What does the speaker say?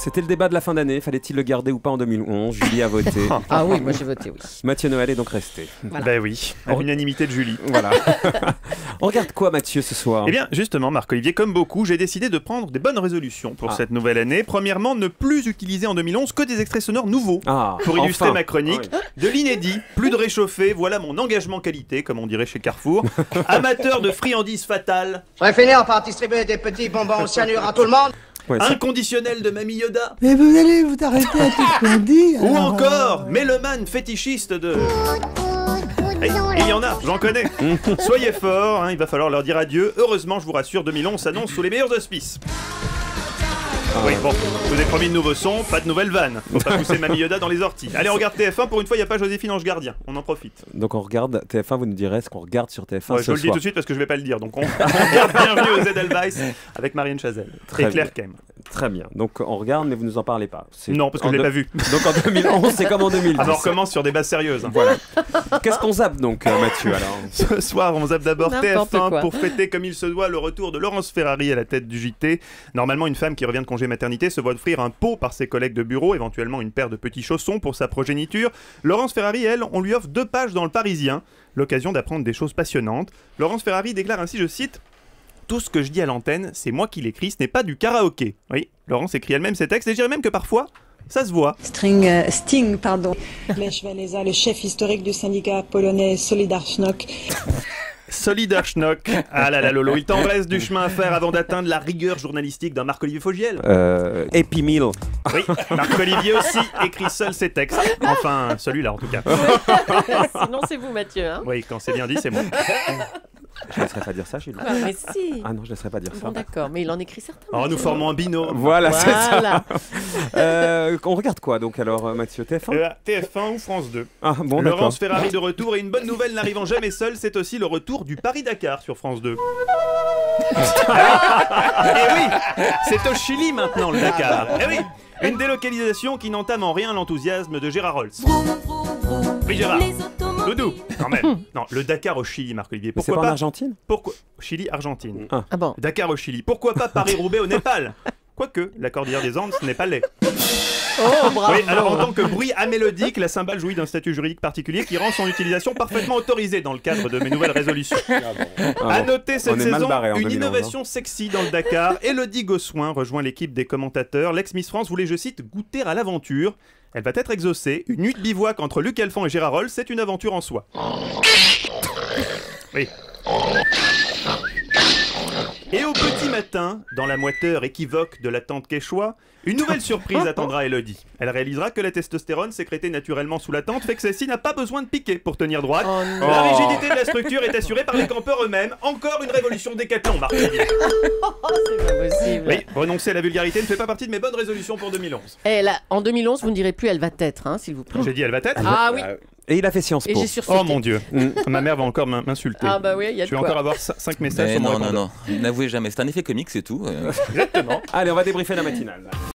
C'était le débat de la fin d'année. Fallait-il le garder ou pas en 2011? Julie a voté. Ah oui, moi j'ai voté oui. Mathieu Noël est donc resté. Voilà. Ben oui, à l'unanimité de Julie. Voilà. On regarde quoi, Mathieu, ce soir? Eh bien, justement, Marc-Olivier, comme beaucoup, j'ai décidé de prendre des bonnes résolutions pour cette nouvelle année. Premièrement, ne plus utiliser en 2011 que des extraits sonores nouveaux. Pour illustrer ma chronique, de l'inédit, plus de réchauffé, voilà mon engagement qualité, comme on dirait chez Carrefour. Amateur de friandises fatales. Je vais finir par distribuer des petits bonbons au cyanure à tout le monde. Ouais, inconditionnel de Mamie Yoda. Mais vous allez vous arrêter à tout ce qu'on dit. Ou encore, mélomane fétichiste de... Il y en a, j'en connais. Soyez forts, il va falloir leur dire adieu. Heureusement, je vous rassure, 2011 s'annonce sous les meilleurs auspices. Oui, bon, je vous ai promis de nouveaux sons, pas de nouvelles vannes. Faut pas pousser Mamie Yoda dans les orties. Allez, on regarde TF1, pour une fois, il n'y a pas Joséphine Ange Gardien. On en profite. Donc on regarde TF1, vous nous direz ce qu'on regarde sur TF1 Je vous le dis tout de suite parce que je vais pas le dire. Donc on regarde Bienvenue aux Edelweiss avec Marianne Chazelle et Claire Kem. Très bien. Donc on regarde, mais vous nous en parlez pas. Non, parce que je l'ai pas vu. Donc en 2011, c'est comme en 2010. Alors on recommence sur des bases sérieuses. Voilà. Qu'est-ce qu'on zappe donc, Mathieu, alors? Ce soir, on zappe d'abord TF1 pour fêter comme il se doit le retour de Laurence Ferrari à la tête du JT. Normalement, une femme qui revient de congé maternité se voit offrir un pot par ses collègues de bureau, éventuellement une paire de petits chaussons pour sa progéniture. Laurence Ferrari, elle, on lui offre 2 pages dans Le Parisien, l'occasion d'apprendre des choses passionnantes. Laurence Ferrari déclare ainsi, je cite: tout ce que je dis à l'antenne, c'est moi qui l'écris, ce n'est pas du karaoké. Oui, Laurence écrit elle-même ses textes et je dirais même que parfois, ça se voit. Sting, pardon. Lech Walesa, le chef historique du syndicat polonais Solidarność. Solidarność. Ah là là Lolo, il t'en reste du chemin à faire avant d'atteindre la rigueur journalistique d'un Marc-Olivier Fogiel. Epimil. Oui, Marc-Olivier aussi écrit seul ses textes. Enfin, celui-là en tout cas. Sinon c'est vous Mathieu. Hein, oui, quand c'est bien dit, c'est moi. Je ne laisserai pas dire ça chez lui. Ah, mais si. Ah non, je ne laisserai pas dire ça. Bon d'accord, mais il en écrit certains. Oh, nous formons un binôme. Voilà, c'est ça. On regarde quoi donc alors, Mathieu? TF1 TF1 ou France 2. Ah bon, Laurence Ferrari de retour et une bonne nouvelle n'arrivant jamais seule, c'est aussi le retour du Paris-Dakar sur France 2. Et oui, c'est au Chili maintenant le Dakar. Et oui, une délocalisation qui n'entame en rien l'enthousiasme de Gérard Rolls. Oui Gérard, Doudou, quand même. Non, le Dakar au Chili, Marc-Olivier. Pourquoi pas pas en Argentine? Pourquoi Chili, Argentine. Ah bon. Dakar au Chili. Pourquoi pas Paris-Roubaix au Népal? Quoique, la cordillère des Andes, ce n'est pas laid. Oh, bravo. Oui, alors en tant que bruit amélodique, la cymbale jouit d'un statut juridique particulier qui rend son utilisation parfaitement autorisée dans le cadre de mes nouvelles résolutions. À noter cette saison, une innovation sexy dans le Dakar. Élodie Gossuin rejoint l'équipe des commentateurs. L'ex-Miss France voulait, je cite, goûter à l'aventure. Elle va être exaucée. Une nuit de bivouac entre Luc Alphand et Gérard Rolls, c'est une aventure en soi. Oui. Et au petit matin, dans la moiteur équivoque de la tante Quechua, une nouvelle surprise attendra Élodie. Elle réalisera que la testostérone sécrétée naturellement sous la tente fait que celle-ci n'a pas besoin de piquer pour tenir droite. Oh la rigidité de la structure est assurée par les campeurs eux-mêmes. Encore une révolution décathlon, Marc. C'est pas possible. Oui, renoncer à la vulgarité ne fait pas partie de mes bonnes résolutions pour 2011. Et là, en 2011, vous ne direz plus elle va être, hein, s'il vous plaît. J'ai dit elle va être. Ah oui. Et il a fait Sciences Po. Et j'ai sursauté. Oh mon Dieu, ma mère va encore m'insulter. Ah bah oui, il y a de Je vais quoi. encore avoir 5 messages Mais sur mon non, répondeur. n'avouez jamais, c'est un effet comique, c'est tout. Exactement. Allez, on va débriefer la matinale.